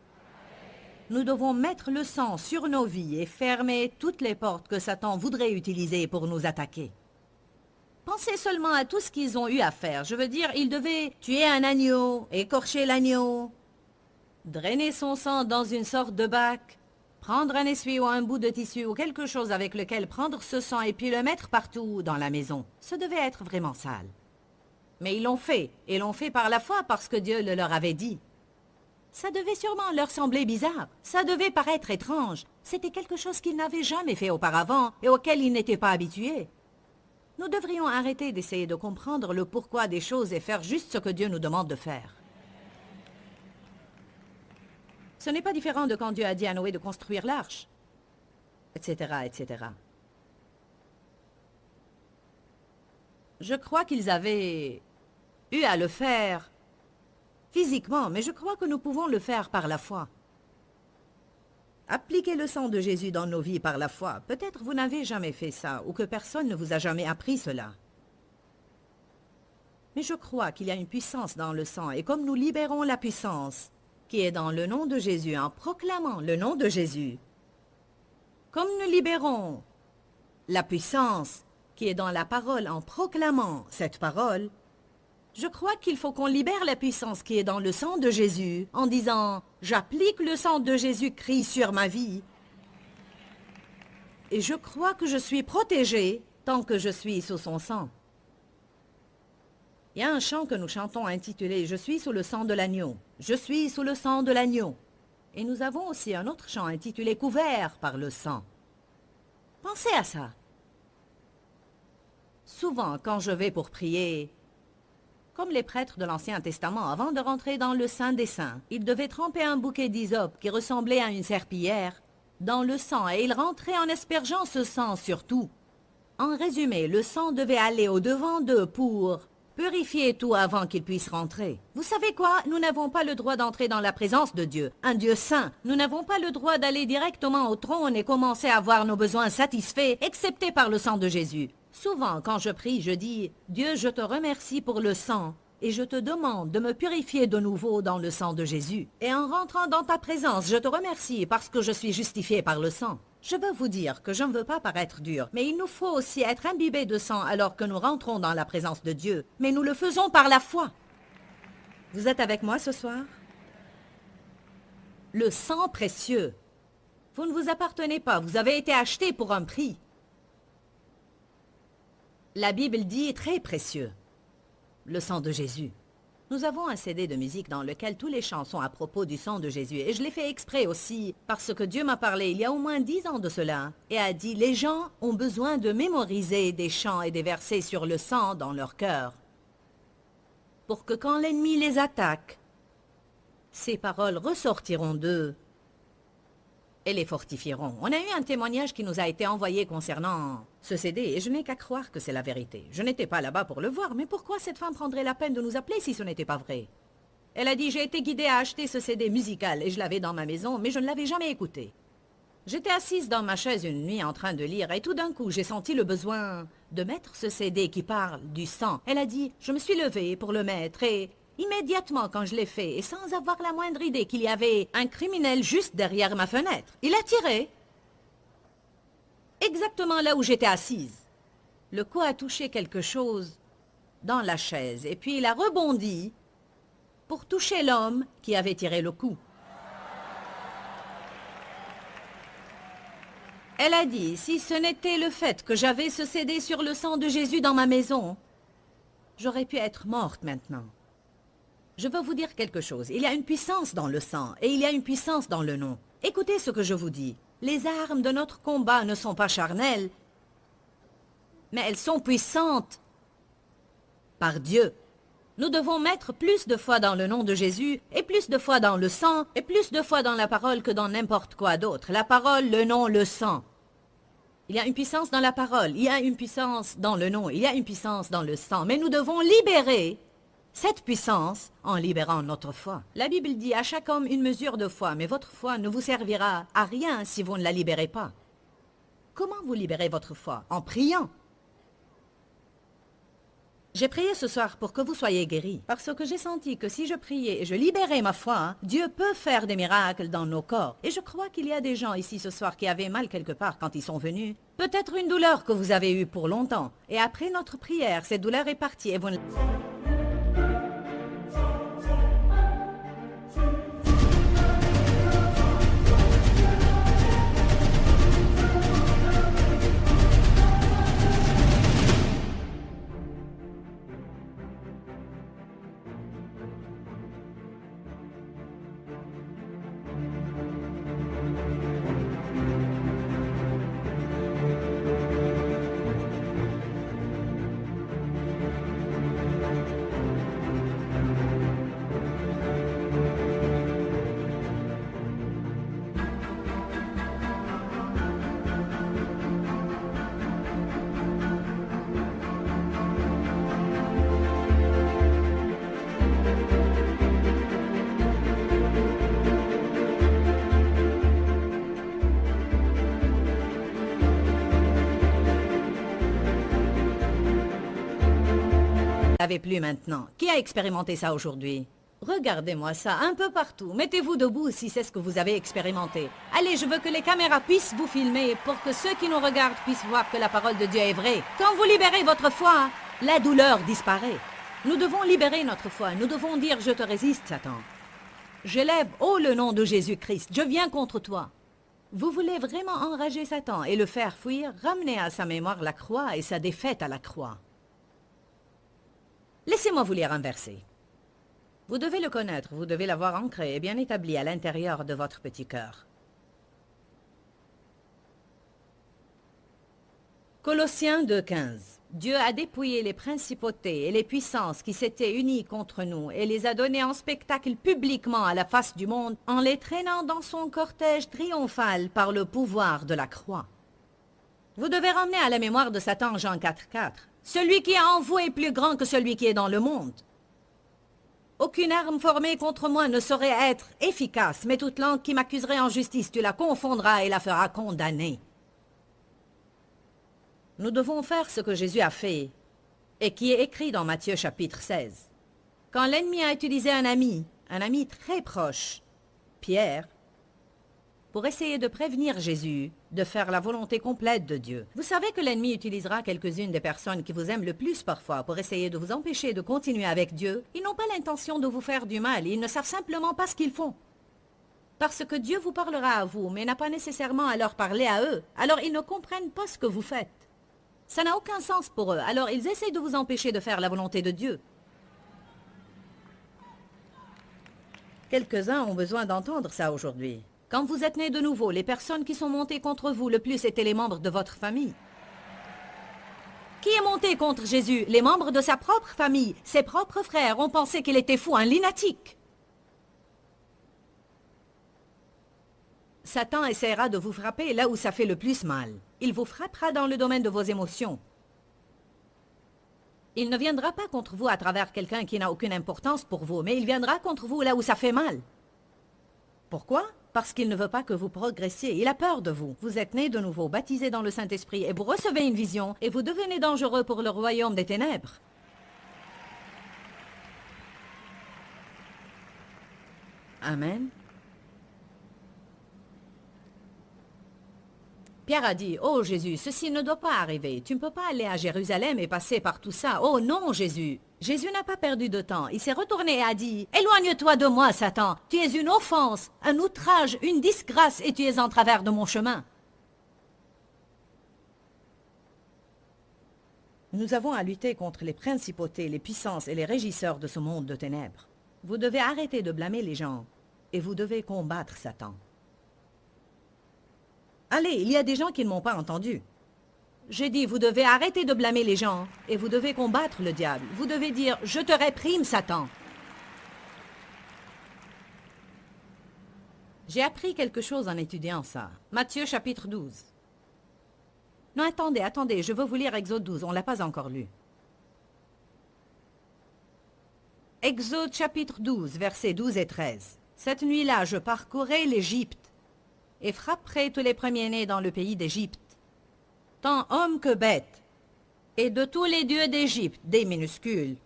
nous devons mettre le sang sur nos vies et fermer toutes les portes que Satan voudrait utiliser pour nous attaquer. Pensez seulement à tout ce qu'ils ont eu à faire. Je veux dire, ils devaient tuer un agneau, écorcher l'agneau, drainer son sang dans une sorte de bac, prendre un essuie ou un bout de tissu ou quelque chose avec lequel prendre ce sang et puis le mettre partout dans la maison. Ça devait être vraiment sale. Mais ils l'ont fait, et l'ont fait par la foi parce que Dieu le leur avait dit. Ça devait sûrement leur sembler bizarre, ça devait paraître étrange. C'était quelque chose qu'ils n'avaient jamais fait auparavant et auquel ils n'étaient pas habitués. Nous devrions arrêter d'essayer de comprendre le pourquoi des choses et faire juste ce que Dieu nous demande de faire. Ce n'est pas différent de quand Dieu a dit à Noé de construire l'arche, etc., etc. Je crois qu'ils avaient eu à le faire physiquement, mais je crois que nous pouvons le faire par la foi. Appliquez le sang de Jésus dans nos vies par la foi. Peut-être vous n'avez jamais fait ça, ou que personne ne vous a jamais appris cela. Mais je crois qu'il y a une puissance dans le sang, et comme nous libérons la puissance qui est dans le nom de Jésus en proclamant le nom de Jésus, comme nous libérons la puissance qui est dans la parole en proclamant cette parole, je crois qu'il faut qu'on libère la puissance qui est dans le sang de Jésus en disant « J'applique le sang de Jésus-Christ sur ma vie et je crois que je suis protégé tant que je suis sous son sang. » Il y a un chant que nous chantons intitulé « Je suis sous le sang de l'agneau »,« Je suis sous le sang de l'agneau ». Et nous avons aussi un autre chant intitulé « Couvert par le sang ». Pensez à ça. Souvent, quand je vais pour prier, comme les prêtres de l'Ancien Testament, avant de rentrer dans le Saint des Saints, ils devaient tremper un bouquet d'hysope qui ressemblait à une serpillière dans le sang et ils rentraient en aspergeant ce sang sur tout. En résumé, le sang devait aller au-devant d'eux pour purifier tout avant qu'ils puissent rentrer. Vous savez quoi? Nous n'avons pas le droit d'entrer dans la présence de Dieu, un Dieu saint. Nous n'avons pas le droit d'aller directement au trône et commencer à voir nos besoins satisfaits, excepté par le sang de Jésus. Souvent, quand je prie, je dis « Dieu, je te remercie pour le sang et je te demande de me purifier de nouveau dans le sang de Jésus. Et en rentrant dans ta présence, je te remercie parce que je suis justifié par le sang. » Je veux vous dire que je ne veux pas paraître dur, mais il nous faut aussi être imbibés de sang alors que nous rentrons dans la présence de Dieu. Mais nous le faisons par la foi. Vous êtes avec moi ce soir? Le sang précieux. Vous ne vous appartenez pas, vous avez été acheté pour un prix. La Bible dit très précieux, le sang de Jésus. Nous avons un CD de musique dans lequel tous les chants sont à propos du sang de Jésus. Et je l'ai fait exprès aussi, parce que Dieu m'a parlé il y a au moins 10 ans de cela, et a dit, les gens ont besoin de mémoriser des chants et des versets sur le sang dans leur cœur, pour que quand l'ennemi les attaque, ces paroles ressortiront d'eux et les fortifieront. On a eu un témoignage qui nous a été envoyé concernant ce CD, et je n'ai qu'à croire que c'est la vérité. Je n'étais pas là-bas pour le voir, mais pourquoi cette femme prendrait la peine de nous appeler si ce n'était pas vrai? Elle a dit, j'ai été guidée à acheter ce CD musical, et je l'avais dans ma maison, mais je ne l'avais jamais écouté. J'étais assise dans ma chaise une nuit en train de lire, et tout d'un coup, j'ai senti le besoin de mettre ce CD qui parle du sang. Elle a dit, je me suis levée pour le mettre, et Immédiatement quand je l'ai fait, et sans avoir la moindre idée qu'il y avait un criminel juste derrière ma fenêtre, il a tiré. Exactement là où j'étais assise. Le coup a touché quelque chose dans la chaise, et puis il a rebondi pour toucher l'homme qui avait tiré le coup. Elle a dit, si ce n'était le fait que j'avais ce CD sur le sang de Jésus dans ma maison, j'aurais pu être morte maintenant. Je veux vous dire quelque chose. Il y a une puissance dans le sang et il y a une puissance dans le nom. Écoutez ce que je vous dis. Les armes de notre combat ne sont pas charnelles, mais elles sont puissantes par Dieu. Nous devons mettre plus de foi dans le nom de Jésus et plus de foi dans le sang et plus de foi dans la parole que dans n'importe quoi d'autre. La parole, le nom, le sang. Il y a une puissance dans la parole, il y a une puissance dans le nom, il y a une puissance dans le sang. Mais nous devons libérer cette puissance en libérant notre foi. La Bible dit à chaque homme une mesure de foi, mais votre foi ne vous servira à rien si vous ne la libérez pas. Comment vous libérez votre foi? En priant. J'ai prié ce soir pour que vous soyez guéris, parce que j'ai senti que si je priais et je libérais ma foi, Dieu peut faire des miracles dans nos corps. Et je crois qu'il y a des gens ici ce soir qui avaient mal quelque part quand ils sont venus. Peut-être une douleur que vous avez eue pour longtemps. Et après notre prière, cette douleur est partie et vous ne... Avez plus maintenant. Qui a expérimenté ça aujourd'hui? Regardez-moi ça un peu partout. Mettez-vous debout si c'est ce que vous avez expérimenté. Allez, je veux que les caméras puissent vous filmer pour que ceux qui nous regardent puissent voir que la parole de Dieu est vraie. Quand vous libérez votre foi, la douleur disparaît. Nous devons libérer notre foi. Nous devons dire « Je te résiste, Satan. Je lève haut le nom de Jésus-Christ. Je viens contre toi. » Vous voulez vraiment enrager Satan et le faire fuir? Ramenez à sa mémoire la croix et sa défaite à la croix. Laissez-moi vous lire un verset. Vous devez le connaître, vous devez l'avoir ancré et bien établi à l'intérieur de votre petit cœur. Colossiens 2,15. Dieu a dépouillé les principautés et les puissances qui s'étaient unies contre nous et les a données en spectacle publiquement à la face du monde en les traînant dans son cortège triomphal par le pouvoir de la croix. Vous devez ramener à la mémoire de Satan Jean 4,4. Celui qui est en vous est plus grand que celui qui est dans le monde. Aucune arme formée contre moi ne saurait être efficace, mais toute langue qui m'accuserait en justice, tu la confondras et la feras condamner. Nous devons faire ce que Jésus a fait et qui est écrit dans Matthieu chapitre 16. Quand l'ennemi a utilisé un ami très proche, Pierre, pour essayer de prévenir Jésus de faire la volonté complète de Dieu. Vous savez que l'ennemi utilisera quelques-unes des personnes qui vous aiment le plus parfois pour essayer de vous empêcher de continuer avec Dieu. Ils n'ont pas l'intention de vous faire du mal, ils ne savent simplement pas ce qu'ils font. Parce que Dieu vous parlera à vous, mais n'a pas nécessairement à leur parler à eux. Alors ils ne comprennent pas ce que vous faites. Ça n'a aucun sens pour eux, alors ils essayent de vous empêcher de faire la volonté de Dieu. Quelques-uns ont besoin d'entendre ça aujourd'hui. Quand vous êtes nés de nouveau, les personnes qui sont montées contre vous le plus étaient les membres de votre famille. Qui est monté contre Jésus? Les membres de sa propre famille. Ses propres frères ont pensé qu'il était fou, un lunatique. Satan essaiera de vous frapper là où ça fait le plus mal. Il vous frappera dans le domaine de vos émotions. Il ne viendra pas contre vous à travers quelqu'un qui n'a aucune importance pour vous, mais il viendra contre vous là où ça fait mal. Pourquoi? Parce qu'il ne veut pas que vous progressiez. Il a peur de vous. Vous êtes nés de nouveau, baptisés dans le Saint-Esprit, et vous recevez une vision, et vous devenez dangereux pour le royaume des ténèbres. Amen. Pierre a dit, « Oh Jésus, ceci ne doit pas arriver. Tu ne peux pas aller à Jérusalem et passer par tout ça. Oh non, Jésus. » Jésus n'a pas perdu de temps. Il s'est retourné et a dit, « Éloigne-toi de moi, Satan. Tu es une offense, un outrage, une disgrâce et tu es en travers de mon chemin. » Nous avons à lutter contre les principautés, les puissances et les régisseurs de ce monde de ténèbres. Vous devez arrêter de blâmer les gens et vous devez combattre Satan. Allez, il y a des gens qui ne m'ont pas entendu. J'ai dit, vous devez arrêter de blâmer les gens et vous devez combattre le diable. Vous devez dire, je te réprime, Satan. J'ai appris quelque chose en étudiant ça. Matthieu chapitre 12. Non, attendez, je veux vous lire Exode 12, on ne l'a pas encore lu. Exode chapitre 12, versets 12 et 13. Cette nuit-là, je parcourais l'Égypte et frapperai tous les premiers-nés dans le pays d'Égypte, tant hommes que bêtes, et de tous les dieux d'Égypte, des minuscules.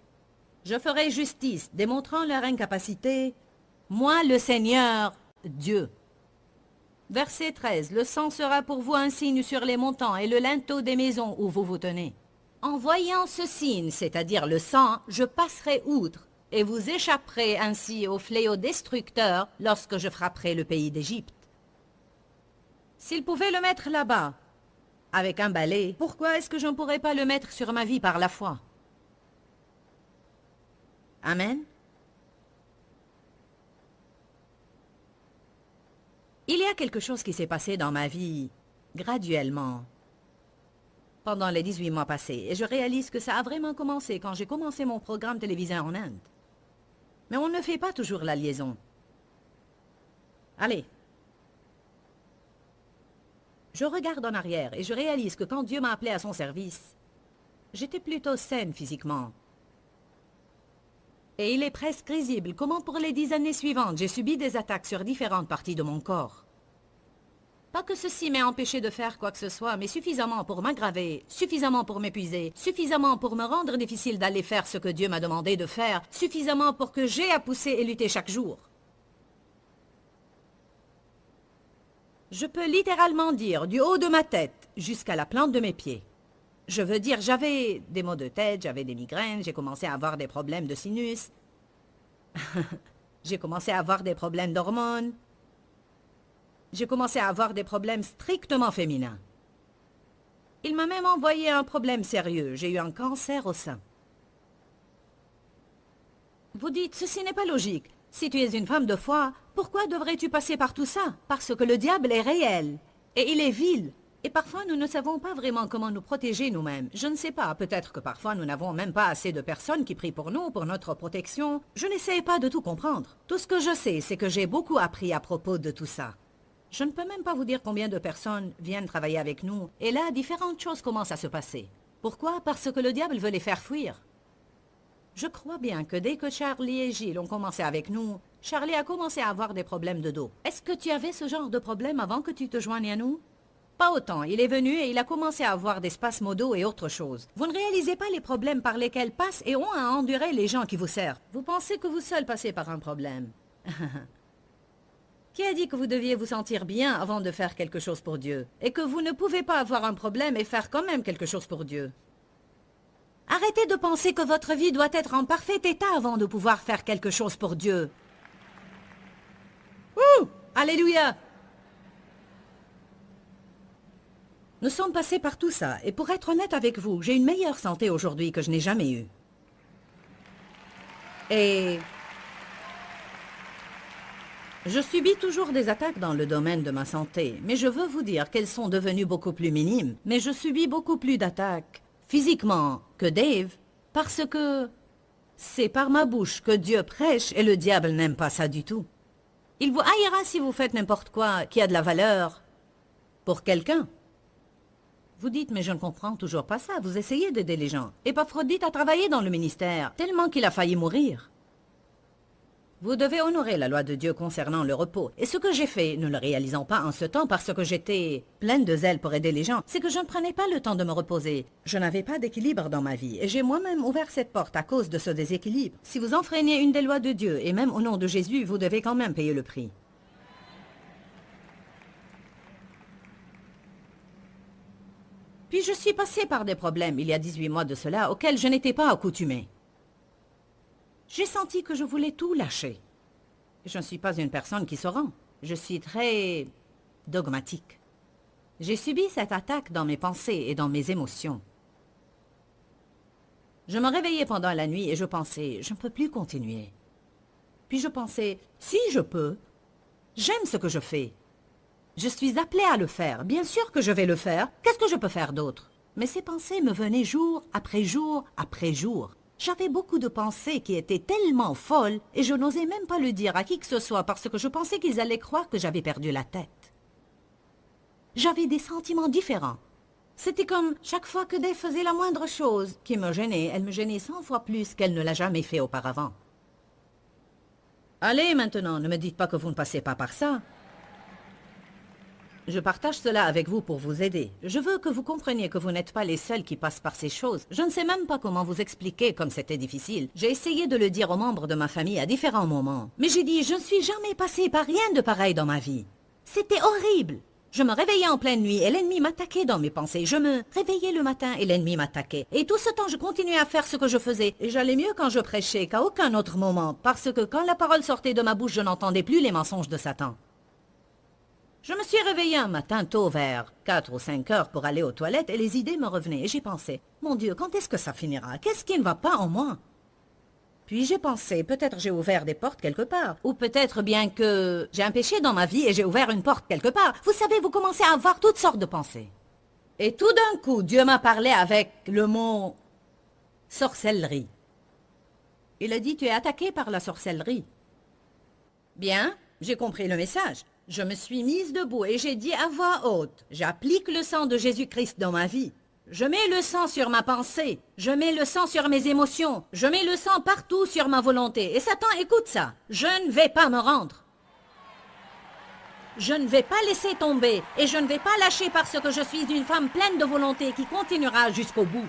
Je ferai justice, démontrant leur incapacité, moi le Seigneur, Dieu. Verset 13. Le sang sera pour vous un signe sur les montants et le linteau des maisons où vous vous tenez. En voyant ce signe, c'est-à-dire le sang, je passerai outre, et vous échapperez ainsi au fléau destructeur lorsque je frapperai le pays d'Égypte. S'il pouvait le mettre là-bas, avec un balai, pourquoi est-ce que je ne pourrais pas le mettre sur ma vie par la foi? Amen. Il y a quelque chose qui s'est passé dans ma vie, graduellement, pendant les 18 mois passés, et je réalise que ça a vraiment commencé quand j'ai commencé mon programme télévisé en Inde. Mais on ne fait pas toujours la liaison. Allez. Je regarde en arrière et je réalise que quand Dieu m'a appelé à son service, j'étais plutôt saine physiquement. Et il est presque risible comment pour les 10 années suivantes, j'ai subi des attaques sur différentes parties de mon corps. Pas que ceci m'ait empêché de faire quoi que ce soit, mais suffisamment pour m'aggraver, suffisamment pour m'épuiser, suffisamment pour me rendre difficile d'aller faire ce que Dieu m'a demandé de faire, suffisamment pour que j'aie à pousser et lutter chaque jour. Je peux littéralement dire du haut de ma tête jusqu'à la plante de mes pieds. Je veux dire, j'avais des maux de tête, j'avais des migraines, j'ai commencé à avoir des problèmes de sinus. J'ai commencé à avoir des problèmes d'hormones. J'ai commencé à avoir des problèmes strictement féminins. Il m'a même envoyé un problème sérieux. J'ai eu un cancer au sein. Vous dites, ceci n'est pas logique. Si tu es une femme de foi, pourquoi devrais-tu passer par tout ça? Parce que le diable est réel. Et il est vil. Et parfois, nous ne savons pas vraiment comment nous protéger nous-mêmes. Je ne sais pas, peut-être que parfois nous n'avons même pas assez de personnes qui prient pour nous, pour notre protection. Je n'essaie pas de tout comprendre. Tout ce que je sais, c'est que j'ai beaucoup appris à propos de tout ça. Je ne peux même pas vous dire combien de personnes viennent travailler avec nous. Et là, différentes choses commencent à se passer. Pourquoi? Parce que le diable veut les faire fuir. Je crois bien que dès que Charlie et Gilles ont commencé avec nous, Charlie a commencé à avoir des problèmes de dos. Est-ce que tu avais ce genre de problème avant que tu te joignes à nous? Pas autant. Il est venu et il a commencé à avoir des spasmes au dos et autre chose. Vous ne réalisez pas les problèmes par lesquels passent et ont à endurer les gens qui vous servent. Vous pensez que vous seul passez par un problème. Qui a dit que vous deviez vous sentir bien avant de faire quelque chose pour Dieu? Et que vous ne pouvez pas avoir un problème et faire quand même quelque chose pour Dieu? Arrêtez de penser que votre vie doit être en parfait état avant de pouvoir faire quelque chose pour Dieu. Ouh! Alléluia! Nous sommes passés par tout ça, et pour être honnête avec vous, j'ai une meilleure santé aujourd'hui que je n'ai jamais eue. Et je subis toujours des attaques dans le domaine de ma santé, mais je veux vous dire qu'elles sont devenues beaucoup plus minimes. Mais je subis beaucoup plus d'attaques, physiquement, que Dave, parce que c'est par ma bouche que Dieu prêche et le diable n'aime pas ça du tout. Il vous haïra si vous faites n'importe quoi qui a de la valeur pour quelqu'un. Vous dites, mais je ne comprends toujours pas ça. Vous essayez d'aider les gens. Épaphrodite a travaillé dans le ministère, tellement qu'il a failli mourir. Vous devez honorer la loi de Dieu concernant le repos. Et ce que j'ai fait, ne le réalisant pas en ce temps parce que j'étais pleine de zèle pour aider les gens, c'est que je ne prenais pas le temps de me reposer. Je n'avais pas d'équilibre dans ma vie et j'ai moi-même ouvert cette porte à cause de ce déséquilibre. Si vous enfreignez une des lois de Dieu et même au nom de Jésus, vous devez quand même payer le prix. Puis je suis passée par des problèmes il y a 18 mois de cela auxquels je n'étais pas accoutumée. J'ai senti que je voulais tout lâcher. Je ne suis pas une personne qui se rend. Je suis très dogmatique. J'ai subi cette attaque dans mes pensées et dans mes émotions. Je me réveillais pendant la nuit et je pensais, je ne peux plus continuer. Puis je pensais, si je peux, j'aime ce que je fais. Je suis appelée à le faire. Bien sûr que je vais le faire. Qu'est-ce que je peux faire d'autre? Mais ces pensées me venaient jour après jour après jour. J'avais beaucoup de pensées qui étaient tellement folles et je n'osais même pas le dire à qui que ce soit parce que je pensais qu'ils allaient croire que j'avais perdu la tête. J'avais des sentiments différents. C'était comme chaque fois que Dave faisait la moindre chose qui me gênait, elle me gênait 100 fois plus qu'elle ne l'a jamais fait auparavant. Allez maintenant, ne me dites pas que vous ne passez pas par ça. Je partage cela avec vous pour vous aider. Je veux que vous compreniez que vous n'êtes pas les seuls qui passent par ces choses. Je ne sais même pas comment vous expliquer comme c'était difficile. J'ai essayé de le dire aux membres de ma famille à différents moments. Mais j'ai dit, je ne suis jamais passé par rien de pareil dans ma vie. C'était horrible. Je me réveillais en pleine nuit et l'ennemi m'attaquait dans mes pensées. Je me réveillais le matin et l'ennemi m'attaquait. Et tout ce temps, je continuais à faire ce que je faisais. Et j'allais mieux quand je prêchais qu'à aucun autre moment. Parce que quand la parole sortait de ma bouche, je n'entendais plus les mensonges de Satan. Je me suis réveillée un matin tôt vers 4 ou 5 heures pour aller aux toilettes et les idées me revenaient et j'y pensais, mon Dieu, quand est-ce que ça finira? Qu'est-ce qui ne va pas en moi? Puis j'ai pensé, peut-être j'ai ouvert des portes quelque part, ou peut-être bien que j'ai un péché dans ma vie et j'ai ouvert une porte quelque part. Vous savez, vous commencez à avoir toutes sortes de pensées. Et tout d'un coup, Dieu m'a parlé avec le mot sorcellerie. Il a dit, tu es attaqué par la sorcellerie. Bien, j'ai compris le message. Je me suis mise debout et j'ai dit à voix haute, j'applique le sang de Jésus-Christ dans ma vie. Je mets le sang sur ma pensée, je mets le sang sur mes émotions, je mets le sang partout sur ma volonté. Et Satan, écoute ça, je ne vais pas me rendre. Je ne vais pas laisser tomber et je ne vais pas lâcher parce que je suis une femme pleine de volonté qui continuera jusqu'au bout.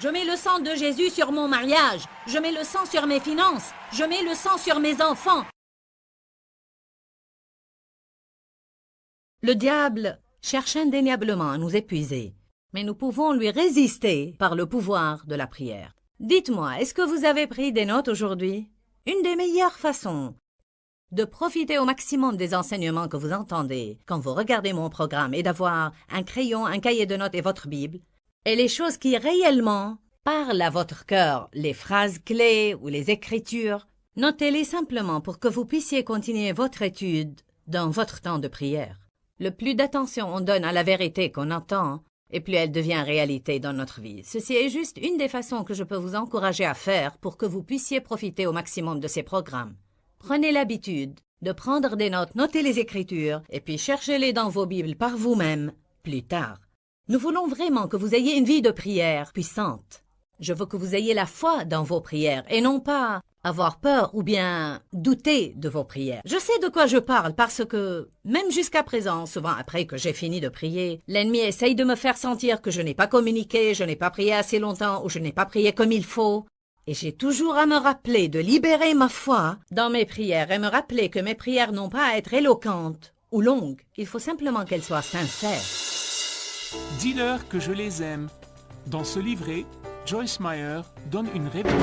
Je mets le sang de Jésus sur mon mariage, je mets le sang sur mes finances, je mets le sang sur mes enfants. Le diable cherche indéniablement à nous épuiser, mais nous pouvons lui résister par le pouvoir de la prière. Dites-moi, est-ce que vous avez pris des notes aujourd'hui? Une des meilleures façons de profiter au maximum des enseignements que vous entendez quand vous regardez mon programme est d'avoir un crayon, un cahier de notes et votre Bible, et les choses qui réellement parlent à votre cœur, les phrases clés ou les écritures, notez-les simplement pour que vous puissiez continuer votre étude dans votre temps de prière. Le plus d'attention on donne à la vérité qu'on entend, et plus elle devient réalité dans notre vie. Ceci est juste une des façons que je peux vous encourager à faire pour que vous puissiez profiter au maximum de ces programmes. Prenez l'habitude de prendre des notes, notez les écritures, et puis cherchez-les dans vos Bibles par vous-même plus tard. Nous voulons vraiment que vous ayez une vie de prière puissante. Je veux que vous ayez la foi dans vos prières, et non pas avoir peur ou bien douter de vos prières. Je sais de quoi je parle parce que, même jusqu'à présent, souvent après que j'ai fini de prier, l'ennemi essaye de me faire sentir que je n'ai pas communiqué, je n'ai pas prié assez longtemps ou je n'ai pas prié comme il faut. Et j'ai toujours à me rappeler de libérer ma foi dans mes prières et me rappeler que mes prières n'ont pas à être éloquentes ou longues. Il faut simplement qu'elles soient sincères. Dis-leur que je les aime. Dans ce livret, Joyce Meyer donne une révélation.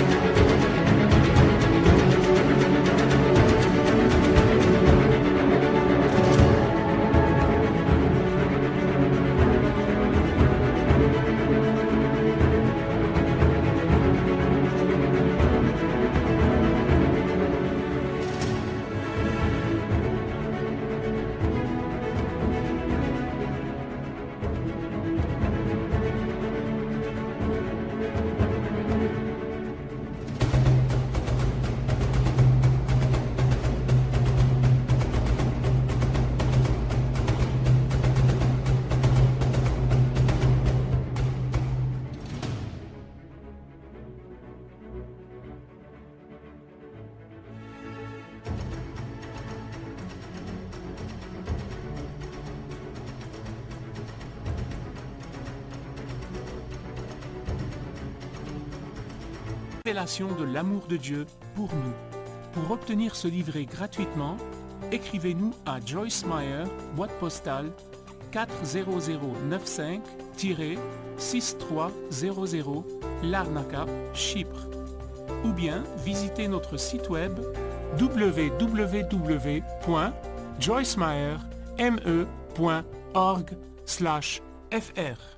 révélation de l'amour de Dieu pour nous. Pour obtenir ce livret gratuitement, écrivez-nous à Joyce Meyer, boîte postale 40095-6300, Larnaca, Chypre. Ou bien visitez notre site web www.joycemeyer.org/fr.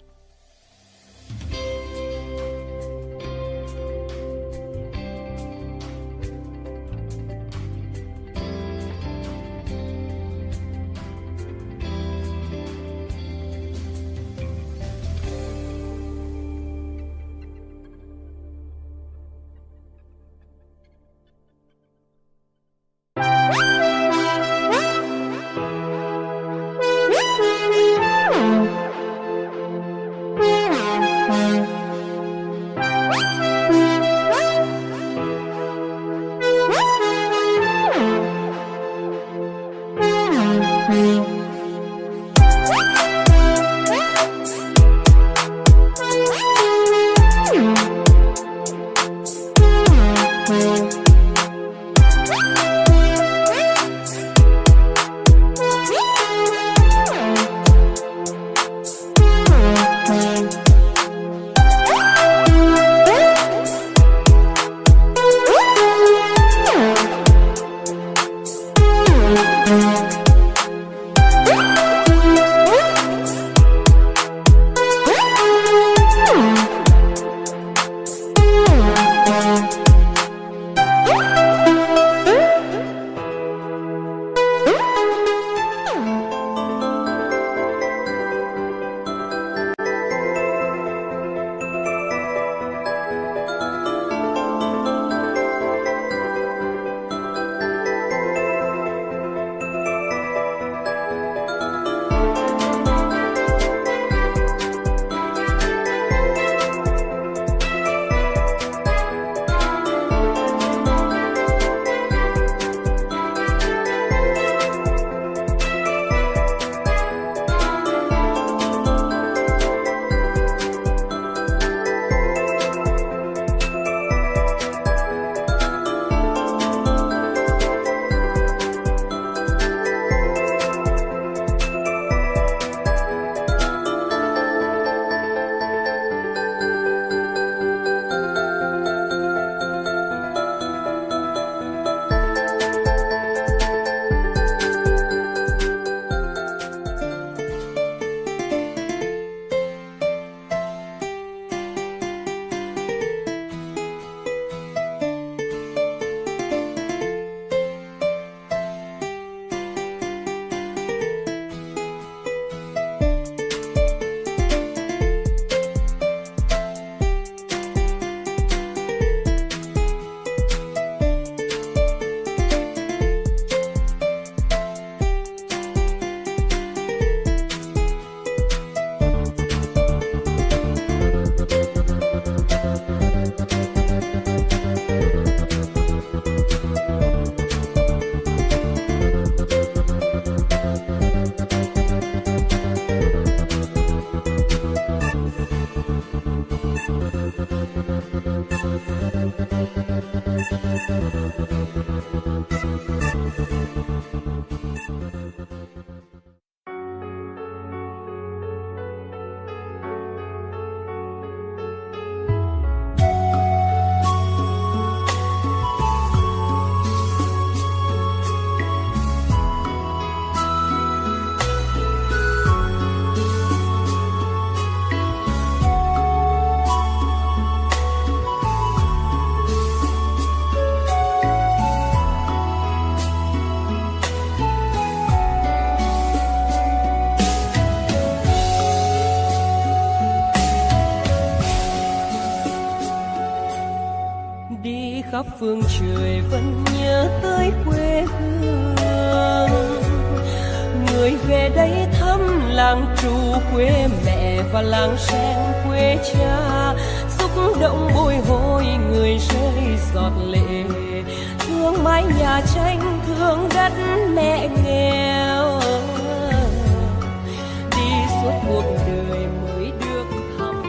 khắp phương trời vẫn nhớ tới quê hương. Người về đây thăm làng trù quê mẹ và làng sen quê cha, xúc động bồi hồi người rơi giọt lệ, thương mái nhà tranh thương đất mẹ nghèo. Đi suốt cuộc đời mới được thăm.